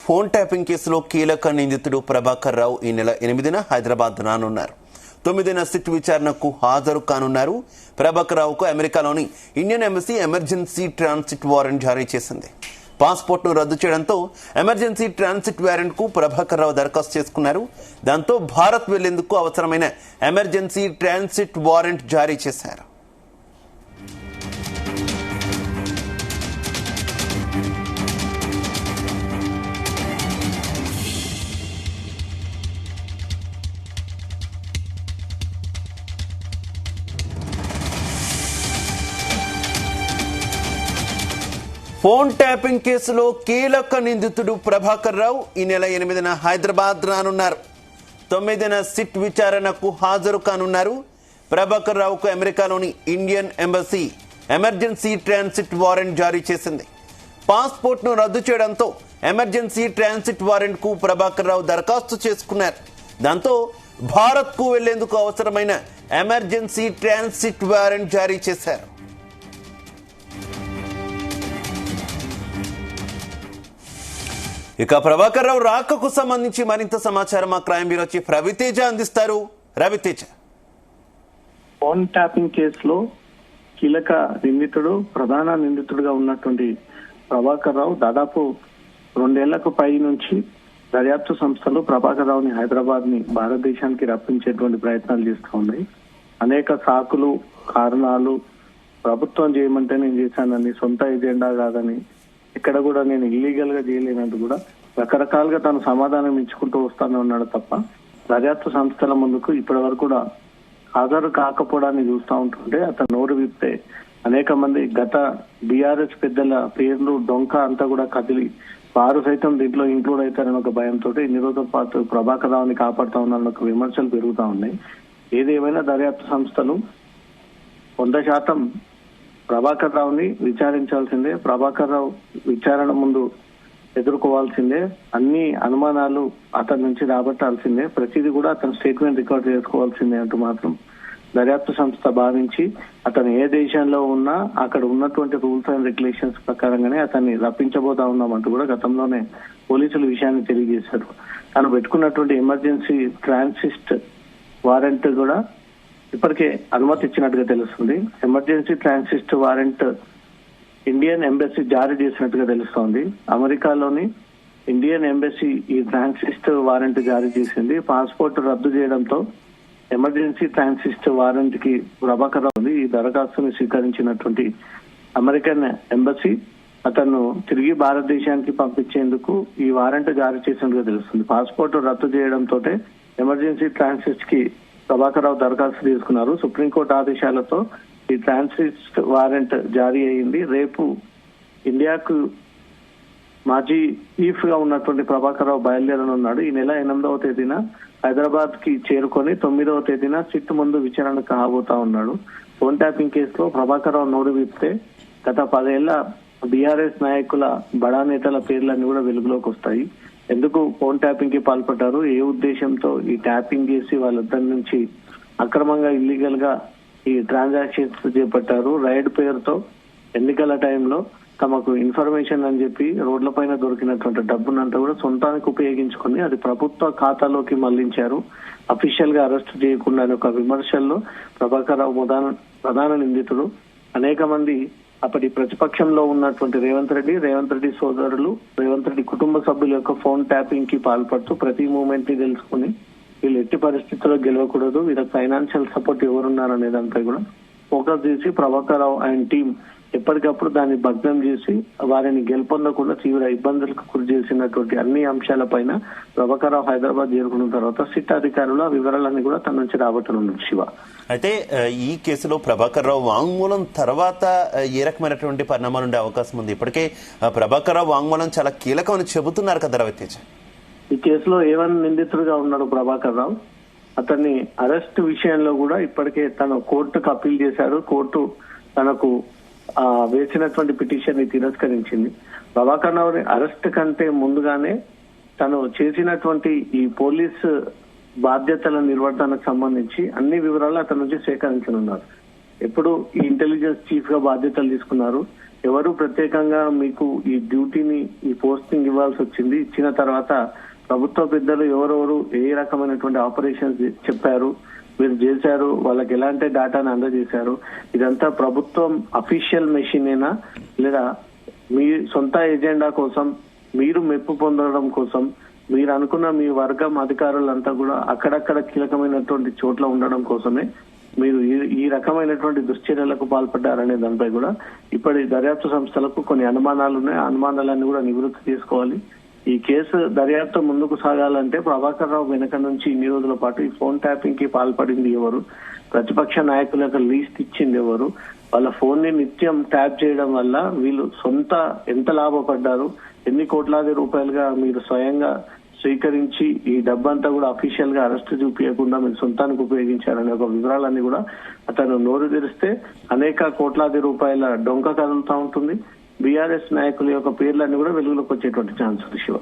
Phone tapping కేసులో కీలక నిందితుడు ప్రభాకర్ రావు ఈ నెల 8న హైదరాబాద్ రానున్నారు. 9న సిట్ విచారణకు హాజరు కానున్నారు. ప్రభాకర్ రావుకు అమెరికాలోని Indian embassy emergency transit warrant జారీ చేసింది. పాస్పోర్ట్ను రద్దు చేయడంతో ఎమర్జెన్సీ ట్రాన్సిట్ వారెంట్ కు ప్రభాకర్ రావు దరఖాస్తు చేసుకున్నారు. దాంతో భారత్ వెళ్లేందుకు అవసరమైన ఎమర్జెన్సీ ట్రాన్సిట్ వారెంట్ జారీ చేశారు. ఫోన్ ట్యాపింగ్ కేసులో కీలక నిందితుడు ప్రభాకర్ రావు ఈ నెల 8న హైదరాబాద్ రానున్నారు. 9న సిట్ విచారణకు హాజరు కానున్నారు. ప్రభాకర్ రావుకు అమెరికాలోని Indian embassy emergency transit warrant జారీ చేసింది. పాస్పోర్ట్ను రద్దు చేయడంతో ఎమర్జెన్సీ ట్రాన్సిట్ వారెంట్ కు ప్రభాకర్ రావు దరఖాస్తు చేసుకున్నారు. దాంతో భారత్ కు వెళ్లేందుకు అవసరమైన ఎమర్జెన్సీ ట్రాన్సిట్ వారెంట్ జారీ చేశారు. ఇక ప్రభాకర్ రావు రాకకు సంబంధించి మరింత సమాచారం మా క్రైమ్ బ్యూరో చీఫ్ రవితేజ అందిస్తారు. రవితేజ, ఫోన్ ట్యాపింగ్ కేసులో కీలక నిందితుడు, ప్రధాన నిందితుడుగా ఉన్నటువంటి ప్రభాకర్ రావు దాదాపు 2 ఏళ్లకు పై నుంచి దర్యాప్తు సంస్థలు ప్రభాకర్ రావుని హైదరాబాద్ ని భారతదేశానికి రప్పించేటువంటి ప్రయత్నాలు చేస్తూ ఉన్నాయి. అనేక సాకులు, కారణాలు, ప్రభుత్వం చేయమంటే నేను చేశానని, సొంత ఎజెండా కాదని, ఇక్కడ కూడా నేను ఇల్లీగల్ గా చేయలేనంటూ కూడా రకరకాలుగా తను సమాధానం ఇచ్చుకుంటూ వస్తానే ఉన్నాడు తప్ప దర్యాప్తు సంస్థల ముందుకు ఇప్పటి వరకు కూడా హాజరు కాకపోవడాన్ని చూస్తూ ఉంటుంటే అతను నోరు విప్తే అనేక మంది గత బీఆర్ఎస్ పెద్దల పేర్లు డొంక అంతా కూడా కదిలి వారు సైతం దీంట్లో ఇంక్లూడ్ అవుతారని ఒక భయంతో ఇన్ని రోజుల పాటు ప్రభాకర్ రావుని కాపాడుతా ఉన్నారని ఒక విమర్శలు పెరుగుతా ఉన్నాయి. ఏదేమైనా దర్యాప్తు సంస్థలు 100% ప్రభాకర్ రావుని విచారించాల్సిందే. ప్రభాకర్ రావు విచారణ ముందు ఎదుర్కోవాల్సిందే. అన్ని అనుమానాలు అతని నుంచి రాబట్టాల్సిందే. ప్రతిదీ కూడా అతను స్టేట్మెంట్ రికార్డ్ చేసుకోవాల్సిందే అంటూ మాత్రం దర్యాప్తు సంస్థ భావించి అతను ఏ దేశంలో ఉన్నా అక్కడ ఉన్నటువంటి రూల్స్ అండ్ రెగ్యులేషన్స్ ప్రకారంగానే అతన్ని రప్పించబోతా ఉన్నామంటూ కూడా గతంలోనే పోలీసులు విషయాన్ని తెలియజేశారు. తను పెట్టుకున్నటువంటి ఎమర్జెన్సీ ట్రాన్సిట్ వారెంట్ కూడా ఇప్పటికే అనుమతి ఇచ్చినట్టుగా తెలుస్తుంది. Emergency transit warrant Indian embassy జారీ చేసినట్టుగా తెలుస్తోంది. అమెరికాలోని ఇండియన్ ఎంబసీ ఈ ట్రాన్సిట్ వారెంట్ జారీ చేసింది. పాస్పోర్ట్ రద్దు చేయడంతో ఎమర్జెన్సీ ట్రాన్సిట్ వారెంట్ కి ప్రభాకర్ రావు ఈ దరఖాస్తుని స్వీకరించినటువంటి అమెరికన్ ఎంబసీ అతను తిరిగి భారతదేశానికి పంపించేందుకు ఈ వారెంట్ జారీ చేసినట్టుగా తెలుస్తుంది. పాస్పోర్ట్ రద్దు చేయడంతో ఎమర్జెన్సీ ట్రాన్సిట్ కి ప్రభాకర్ రావు దరఖాస్తు తీసుకున్నారు. సుప్రీంకోర్టు ఆదేశాలతో ఈ ట్రాన్సిట్ వారెంట్ జారీ అయింది. రేపు ఇండియాకు మాజీ చీఫ్ గా ఉన్నటువంటి ప్రభాకర్ రావు బయలుదేరనున్నాడు. ఈ నెల 8వ తేదీన హైదరాబాద్ కి చేరుకొని 9వ తేదీన సిట్ ముందు విచారణ కాబోతా ఉన్నాడు. ఫోన్ ట్యాపింగ్ కేసులో ప్రభాకర్ రావు నోరు విప్తే గత 10 ఏళ్ల బీఆర్ఎస్ నాయకుల బడా నేతల పేర్లన్నీ కూడా వెలుగులోకి వస్తాయి. ఎందుకు ఫోన్ ట్యాపింగ్ కి పాల్పడ్డారు, ఏ ఉద్దేశంతో ఈ ట్యాపింగ్ చేసి వాళ్ళందరి నుంచి అక్రమంగా ఇల్లీగల్ గా ఈ ట్రాన్సాక్షన్స్ చేపట్టారు, రైడ్ పేరుతో ఎన్నికల టైంలో తమకు ఇన్ఫర్మేషన్ అని చెప్పి రోడ్ల పైన దొరికినటువంటి డబ్బునంతా కూడా సొంతానికి ఉపయోగించుకొని అది ప్రభుత్వ ఖాతాలోకి మళ్లించారు. అఫీషియల్ గా అరెస్ట్ చేయకుండా ఒక విమర్శల్లో ప్రభాకర్ రావు ప్రధాన నిందితుడు. అనేక మంది అప్పటి ప్రతిపక్షంలో ఉన్నటువంటి రేవంత్ రెడ్డి సోదరులు, రేవంత్ రెడ్డి కుటుంబ సభ్యుల యొక్క ఫోన్ ట్యాపింగ్ కి పాల్పడుతూ ప్రతి మూమెంట్ ని తెలుసుకుని వీళ్ళు ఎట్టి పరిస్థితుల్లో గెలవకూడదు, వీళ్ళకి ఫైనాన్షియల్ సపోర్ట్ ఎవరున్నారనేదంతా కూడా ఫోకస్ చేసి ప్రభాకర్ రావు అండ్ టీం ఎప్పటికప్పుడు దాన్ని భగ్నం చేసి వారిని గెలుపొందకుండా తీవ్ర ఇబ్బందులకు గురి చేసినటువంటి అన్ని అంశాలపైన ప్రభాకర్ రావు హైదరాబాద్ చేరుకున్న తర్వాత సిట్ అధికారులు ఆ వివరాలన్నీ కూడా తన నుంచి రాబట్టనున్నారు. శివ, అయితే ఈ కేసులో ప్రభాకర్ రావు వాంగ్మూలం తర్వాత ఏ రకమైనటువంటి పరిణామాలు ఉండే అవకాశం ఉంది? ఇప్పటికే ప్రభాకర్ రావు వాంగ్మూలం చాలా కీలకమని చెబుతున్నారు కదా రవితేజ. ఈ కేసులో ఏవన్ నిందితుడిగా ఉన్నాడు ప్రభాకర్ రావు. అతన్ని అరెస్ట్ విషయంలో కూడా ఇప్పటికే తను కోర్టుకు అప్పీల్ చేశాడు. కోర్టు తనకు వేసినటువంటి పిటిషన్ ని తిరస్కరించింది. ప్రభాకర్ రావుని అరెస్ట్ కంటే ముందుగానే తను చేసినటువంటి ఈ పోలీస్ బాధ్యతల నిర్వర్తనకు సంబంధించి అన్ని వివరాలు అతని నుంచి సేకరించనున్నారు. ఎప్పుడు ఈ ఇంటెలిజెన్స్ చీఫ్ గా బాధ్యతలు తీసుకున్నారు, ఎవరు ప్రత్యేకంగా మీకు ఈ డ్యూటీని ఈ పోస్టింగ్ ఇవ్వాల్సి వచ్చింది? ఇచ్చిన తర్వాత ప్రభుత్వ పెద్దలు ఎవరెవరు ఏ రకమైనటువంటి ఆపరేషన్స్ చెప్పారు, మీరు చేశారు, వాళ్ళకి ఎలాంటి డేటాను అందజేశారు? ఇదంతా ప్రభుత్వం అఫీషియల్ మెషినేనా, లేదా మీ సొంత ఎజెండా కోసం, మీరు మెప్పు పొందడం కోసం, మీరు అనుకున్న మీ వర్గం అధికారులంతా కూడా అక్కడక్కడ కీలకమైనటువంటి చోట్ల ఉండడం కోసమే మీరు ఈ రకమైనటువంటి దుశ్చర్యలకు పాల్పడ్డారనే దానిపై కూడా ఇప్పటి దర్యాప్తు సంస్థలకు కొన్ని అనుమానాలు ఉన్నాయి. ఆ అనుమానాలన్నీ కూడా నివృత్తి చేసుకోవాలి. ఈ కేసు దర్యాప్తు ముందుకు సాగాలంటే ప్రభాకర్ రావు వెనక నుంచి ఇన్ని రోజుల పాటు ఈ ఫోన్ ట్యాపింగ్ కి పాల్పడింది ఎవరు, ప్రతిపక్ష నాయకులకు లీస్ట్ ఇచ్చింది ఎవరు, వాళ్ళ ఫోన్ ని నిత్యం ట్యాప్ చేయడం వల్ల వీళ్ళు సొంత ఎంత లాభపడ్డారు, ఎన్ని కోట్లాది రూపాయలుగా మీరు స్వయంగా స్వీకరించి ఈ డబ్బంతా కూడా అఫీషియల్ గా అరెస్ట్ చూపించకుండా మీరు సొంతానికి ఉపయోగించారనే ఒక వివరాలన్నీ కూడా అతను నోరు తెరిస్తే అనేక కోట్లాది రూపాయల డొంక కదులుతా ఉంటుంది. బీఆర్ఎస్ నాయకుల యొక్క పేర్లన్నీ కూడా వెలుగులోకి వచ్చేటువంటి ఛాన్స్ ఉంది. శివ.